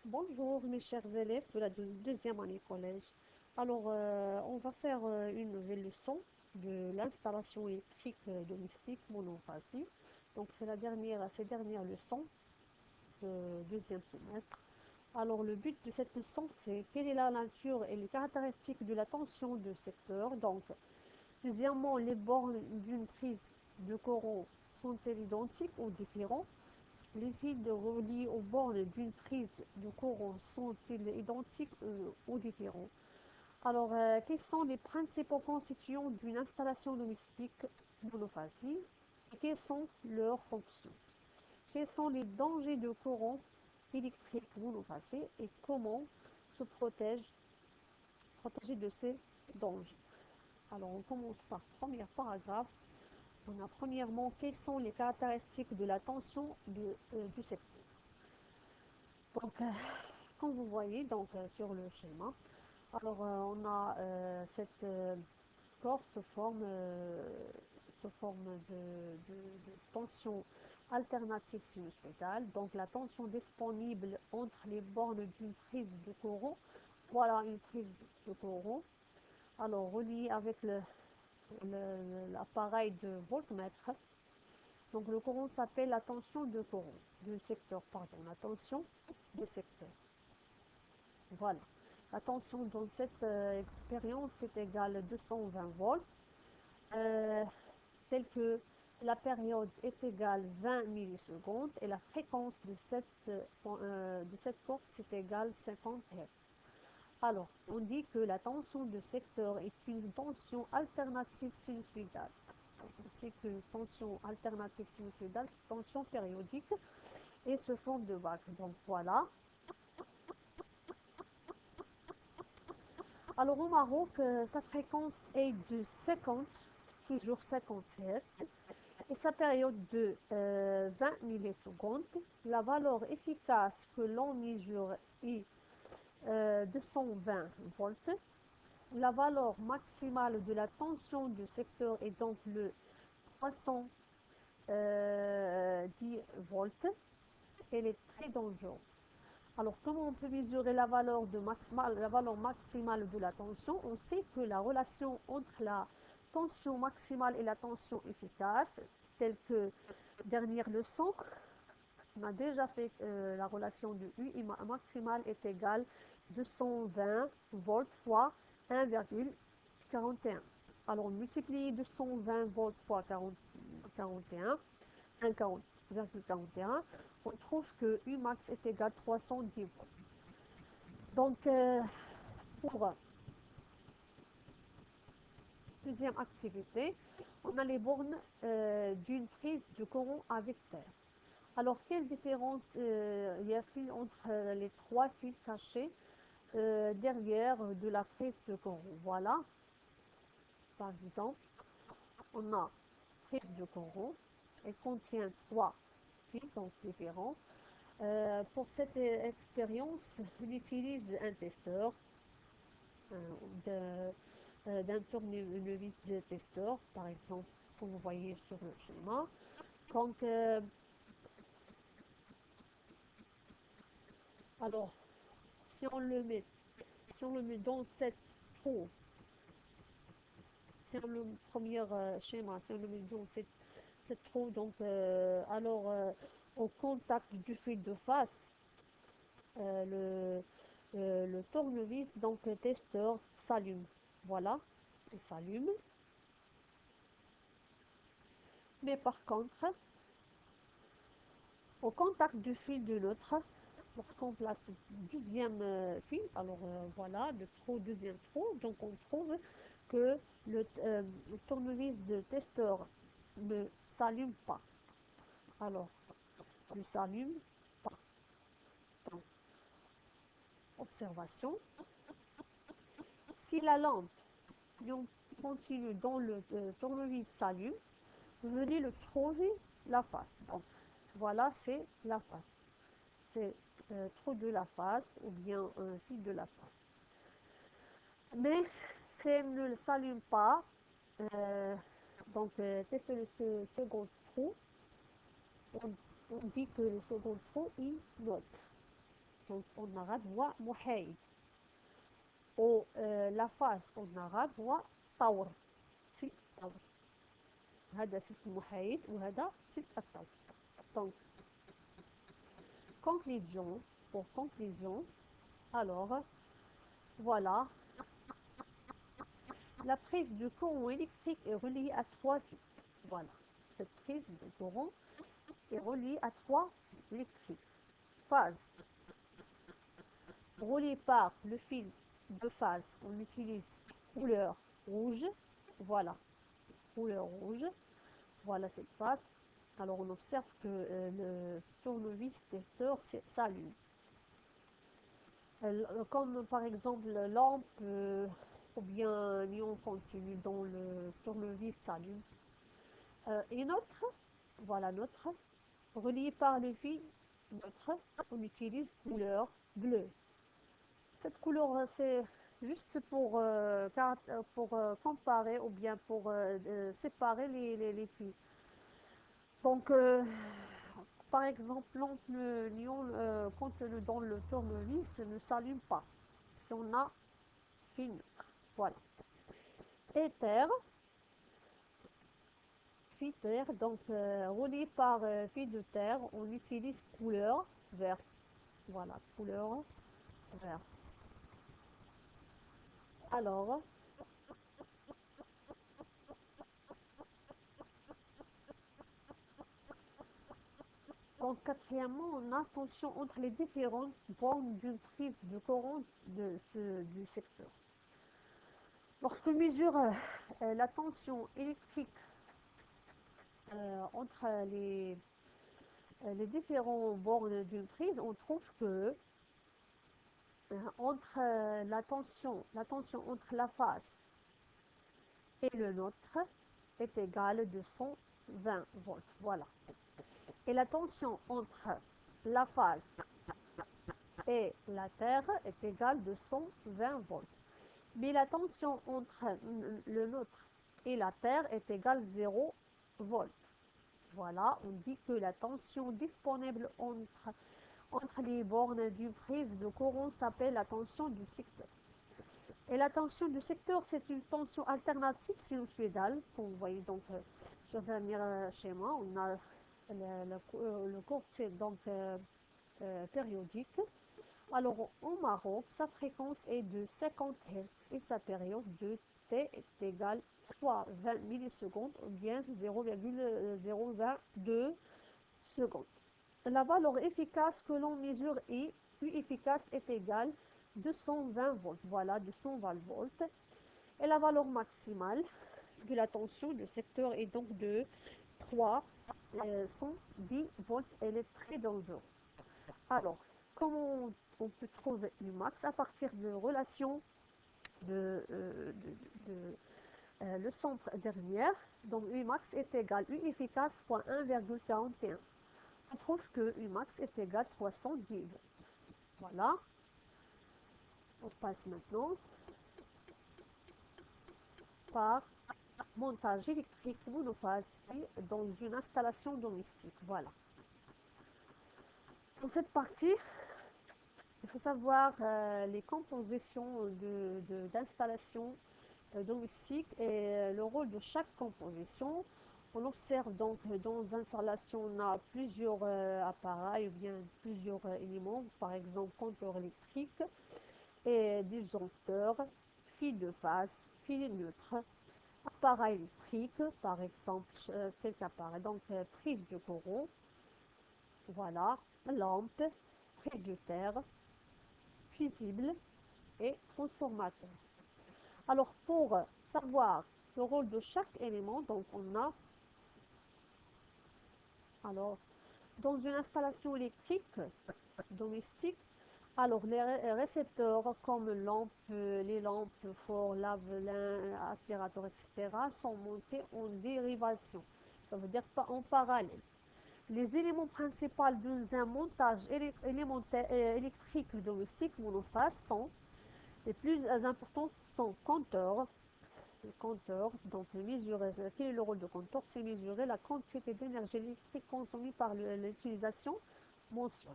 Bonjour mes chers élèves de la deuxième année collège. On va faire une nouvelle leçon de l'installation électrique domestique monophasique. Donc, c'est ces dernières leçons de deuxième semestre. Alors, le but de cette leçon, c'est quelle est la nature et les caractéristiques de la tension de secteur. Donc, deuxièmement, les bornes d'une prise de courant sont-elles identiques ou différentes? Les fils de reliés aux bornes d'une prise de courant sont-ils identiques ou différents? Quels sont les principaux constituants d'une installation domestique monophasique et quelles sont leurs fonctions? Quels sont les dangers de courant électrique monophasique et comment se protéger de ces dangers? Alors, on commence par le premier paragraphe. On a premièrement, quelles sont les caractéristiques de la tension du secteur? Donc, comme vous voyez sur le schéma, on a cette corps se forme de tension alternative sinusoïdale. Donc, la tension disponible entre les bornes d'une prise de courant, voilà une prise de courant, alors reliée avec l'appareil de voltmètre. Donc, le courant s'appelle la tension de courant, de secteur, pardon, la tension de secteur. Voilà. La tension dans cette expérience est égale à 220 volts, telle que la période est égale à 20 millisecondes et la fréquence de cette courbe est égale à 50 Hz. Alors, on dit que la tension de secteur est une tension alternative sinusoïdale. On sait que tension alternative sinusoïdale, c'est tension périodique et se forme de vagues. Donc voilà. Alors au Maroc, sa fréquence est de 50, toujours 50 Hz, et sa période de 20 millisecondes. La valeur efficace que l'on mesure est 220 volts. La valeur maximale de la tension du secteur est donc le 310 volts. Elle est très dangereuse. Alors, comment on peut mesurer la valeur maximale de la tension? On sait que la relation entre la tension maximale et la tension efficace, telle que dernière leçon, on a déjà fait la relation de U maximale est égale à 220 volts fois 1,41. Alors, on multiplie 220 volts fois 41, 1,41, on trouve que U max est égal à 310 volts. Donc, pour deuxième activité, on a les bornes d'une prise de courant à vecteur. Alors, quelle différence y a-t-il entre les trois fils cachés derrière de la prise de courant? Voilà, par exemple, on a prise de courant, elle contient trois fils donc différents. Pour cette expérience, on utilise un testeur d'un tournevis de testeur, par exemple, comme vous voyez sur le schéma. Donc, alors, si on le met, si on le met dans cette trou, si on le premier schéma, si on le met dans cette trou, donc, au contact du fil de face, le tournevis, donc le testeur s'allume. Voilà, il s'allume. Mais par contre, au contact du fil de l'autre, lorsqu'on place le deuxième fil, voilà, deuxième trou, donc on trouve que le tournevis de testeur ne s'allume pas. Alors, ne s'allume pas. Donc, observation. Si la lampe continue dans le tournevis s'allume, venez le trouver la face. Donc, voilà, c'est la face. C'est trou de la face ou bien un fil de la face. Mais si elle ne s'allume pas, testez le second trou. On, on dit que le second trou est neutre. donc en arabe هو محايد و la face en arabe هو طور سلك الطور هذا سلك المحايد وهذا سلك الطور donc conclusion pour conclusion alors voilà la prise de courant électrique est reliée à trois fils. Voilà, cette prise de courant est reliée à trois électriques. Phase. Reliée par le fil de phase, on utilise couleur rouge. Voilà, couleur rouge. Voilà cette phase. Alors on observe que le tournevis testeur s'allume. Comme par exemple lampe ou bien ion continu dont le tournevis s'allume. Et notre, voilà notre, relié par le fil notre, on utilise couleur bleue. Cette couleur, c'est juste pour comparer ou bien pour séparer les fils. Donc, par exemple, l'ion contenu dans le tournevis ne s'allume pas si on a fil neutre. Voilà. Éther, fil terre, donc relié par fil de terre, on utilise couleur verte. Voilà, couleur verte. Alors, donc quatrièmement, on a tension entre les différentes bornes d'une prise de courant du secteur. Lorsqu'on mesure la tension électrique entre les différentes bornes d'une prise, on trouve que entre la tension entre la phase et le nôtre est égale de 120 volts. Voilà. Et la tension entre la phase et la Terre est égale de 120 volts. Mais la tension entre le nôtre et la Terre est égale 0 volts. Voilà, on dit que la tension disponible entre les bornes d'une prise de courant s'appelle la tension du secteur. Et la tension du secteur, c'est une tension alternative sinusoïdale. Comme vous voyez, donc, je vais venir chez moi, on a le cours, c'est donc périodique. Alors, au Maroc, sa fréquence est de 50 Hz et sa période de T est égale soit 20 millisecondes ou bien 0,022 secondes. La valeur efficace que l'on mesure est U efficace est égale 220 volts. Voilà, 220 volts. Et la valeur maximale de la tension du secteur est donc de 310 volts. Elle est très dangereuse. Alors, comment on peut trouver Umax à partir de relations de le centre dernière. Donc Umax est égal U efficace fois 1,41. On trouve que Umax est égal à 310. Voilà. On passe maintenant par montage électrique monophase dans une installation domestique. Voilà. Pour cette partie, il faut savoir les compositions d'installation domestique et le rôle de chaque composition. On observe donc dans une installation, on a plusieurs appareils ou bien plusieurs éléments, par exemple compteur électrique et disjoncteur, fil de phase, fil neutre, appareil électrique, par exemple quelques appareils, donc prise de courant, voilà, lampe, prise de terre, fusible et transformateur. Alors, pour savoir le rôle de chaque élément, donc on a, alors, dans une installation électrique domestique, alors les récepteurs comme les lampes, four, lave-linge, aspirateur, etc. sont montés en dérivation. Ça veut dire pas en parallèle. Les éléments principaux d'un montage électrique domestique monophase sont les plus importants sont compteurs. Le compteur, donc mesurer, quel est le rôle du compteur? C'est mesurer la quantité d'énergie électrique consommée par l'utilisation mensuelle.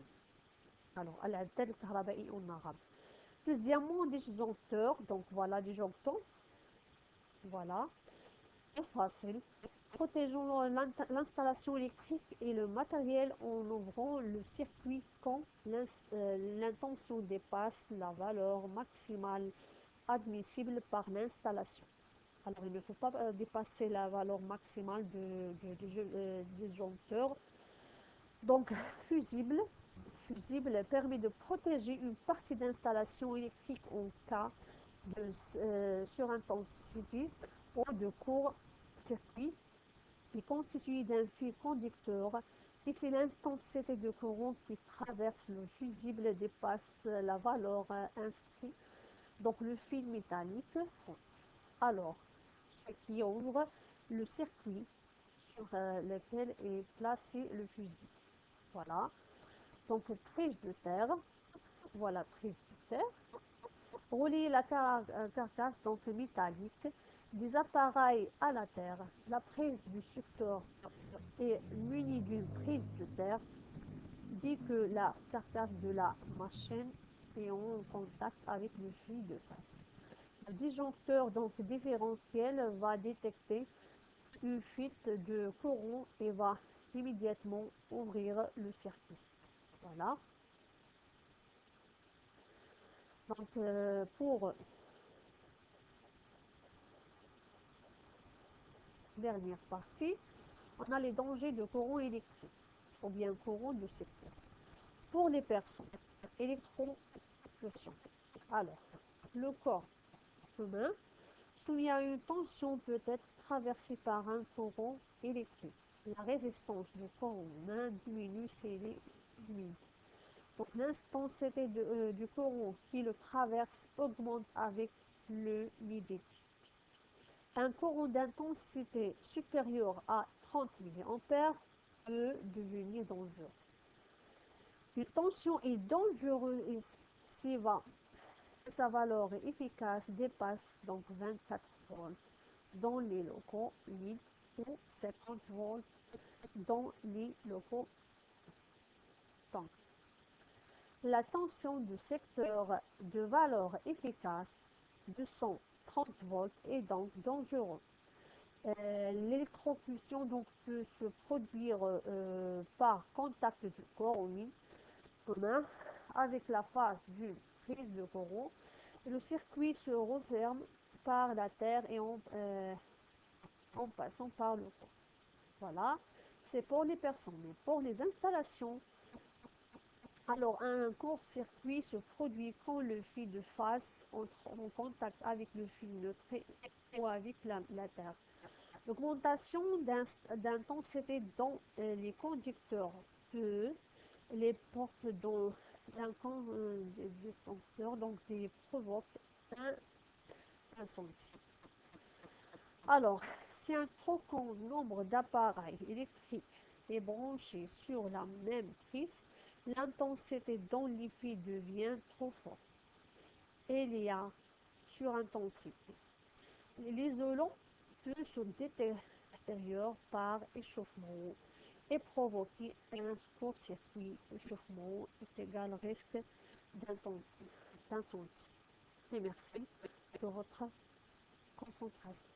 Alors, العداد الكهربائي en arabe. Deuxièmement, disjoncteur. Donc, voilà, disjoncteur. Voilà. Et facile. Protégeons l'installation électrique et le matériel en ouvrant le circuit quand l'intention dépasse la valeur maximale admissible par l'installation. Alors, il ne faut pas dépasser la valeur maximale du disjoncteur. Donc, fusible. Fusible permet de protéger une partie d'installation électrique en cas de surintensité ou de court-circuit est constitué d'un fil conducteur et si l'intensité de courant qui traverse le fusible dépasse la valeur inscrite, donc le fil métallique, alors ce qui ouvre le circuit sur lequel est placé le fusible. Voilà. Donc prise de terre, voilà prise de terre. Relier la carcasse donc métallique des appareils à la terre. La prise du sucteur est munie d'une prise de terre dit que la carcasse de la machine est en contact avec le fil de face. Le disjoncteur donc différentiel va détecter une fuite de courant et va immédiatement ouvrir le circuit. Voilà. Donc pour dernière partie, on a les dangers de courant électrique ou bien courant de circuit. Pour les personnes, électrocution. Alors, le corps humain soumis à une tension peut être traversé par un courant électrique. La résistance du corps humain diminue s'il est humide. Donc l'intensité du courant qui le traverse augmente avec l'humidité. Un courant d'intensité supérieure à 30 mA peut devenir dangereux. Une tension est dangereuse si sa valeur efficace dépasse donc 24 volts dans les locaux humides ou 50 volts dans les locaux tendus. La tension du secteur de valeur efficace de 130 volts est donc dangereuse. L'électrocution donc peut se produire par contact du corps humide commun avec la face d'une prise de courant. Le circuit se referme par la terre et en passant par le corps. Voilà, c'est pour les personnes. Mais pour les installations, alors un court-circuit se produit quand le fil de face entre en contact avec le fil neutre ou avec la terre. L'augmentation d'intensité dans les conducteurs peut les portes dans l'incandescenteur, donc provoque un incendie. Alors, si un trop grand nombre d'appareils électriques est branché sur la même prise, l'intensité dans les fils devient trop forte et il y a surintensité. L'isolant peut se détériorer par échauffement et provoquer un court-circuit. Échauffement est égal risque d'incendie. Et merci de votre concentration.